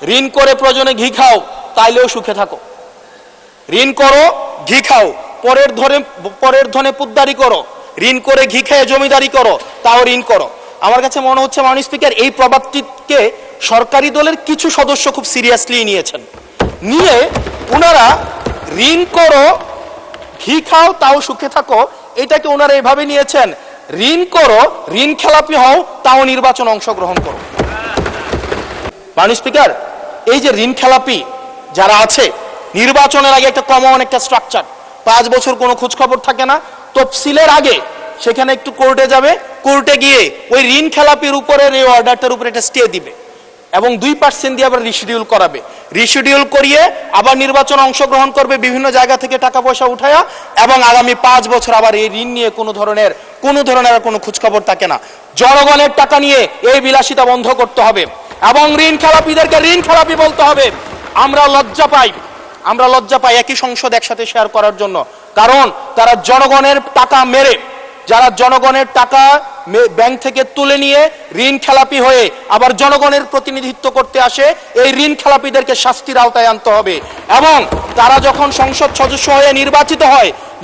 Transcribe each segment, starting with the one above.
ঋণ করে প্রয়োজনে ঘি খাও, তাইলেও সুখে থাকো। ঋণ করো, ঘি খাও, পরের ধনে পুদ্দারি করো, ঋণ করে ঘি খেয়ে জমিদারি করো, তাও ঋণ করো। আমার কাছে মনে হচ্ছে মাননীয় স্পিকার, এই প্রবাদটিকে সরকারি দলের কিছু সদস্য খুব সিরিয়াসলি নিয়েছেন, নিয়ে ওনারা ঋণ করো, ঘি খাও, তাও সুখে থাকো, এটাকে ওনারা এভাবে নিয়েছেন, ঋণ করো, ঋণ খেলাপি হও, তাও নির্বাচন অংশগ্রহণ করো। মাননীয় স্পিকার, এই যে ঋণ খেলাপি যারা আছে, নির্বাচনের আগে একটা কমন একটা স্ট্রাকচার, 5 বছর কোনো খোঁজ খবর থাকে না, তফসিলের আগে সেখানে একটু কোর্টে যাবে, কোর্টে গিয়ে ওই ঋণ খেলাপির উপরে এই অর্ডারটার উপরে একটা স্টে দিবে এবং 2% দিয়ে আবার রিশিডিউল করাবে, রিশিডিউল করিয়ে আবার নির্বাচন অংশগ্রহণ করবে বিভিন্ন জায়গা থেকে টাকা পয়সা উঠায়া, এবং আগামী 5 বছর আবার এই ঋণ নিয়ে কোনো ধরনের আর কোনো খোঁজখবর থাকে না। জনগণের টাকা নিয়ে এই বিলাসিতা বন্ধ করতে হবে এবং ঋণ খেলাপিদেরকে ঋণ খেলাপি বলতে হবে। আমরা লজ্জা পাই একই সংসদ একসাথে শেয়ার করার জন্য, কারণ তারা জনগণের টাকা মেরে, যারা জনগণের টাকা ব্যাংক থেকে তুলে নিয়ে ঋণ খেলাপি হয়ে আবার জনগণের প্রতিনিধিত্ব করতে আসে, এই ঋণ খেলাপিদেরকে শাস্তির আওতায় আনতে হবে। এবং তারা যখন সংসদ সদস্য হয়ে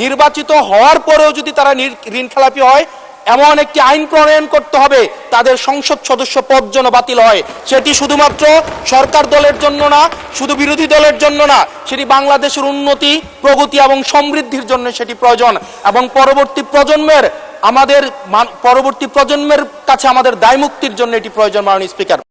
নির্বাচিত হওয়ার পরেও যদি তারা ঋণ খেলাপি হয়, এমন একটি আইন প্রণয়ন করতে হবে তাদের সংসদ সদস্য পদ যেন বাতিল হয়। সেটি শুধুমাত্র সরকার দলের জন্য না, শুধু বিরোধী দলের জন্য না, সেটি বাংলাদেশের উন্নতি, প্রগতি এবং সমৃদ্ধির জন্য সেটি প্রয়োজন। এবং পরবর্তী প্রজন্মের কাছে আমাদের দায় মুক্তির জন্য এটি প্রয়োজন। মাননীয় স্পিকার।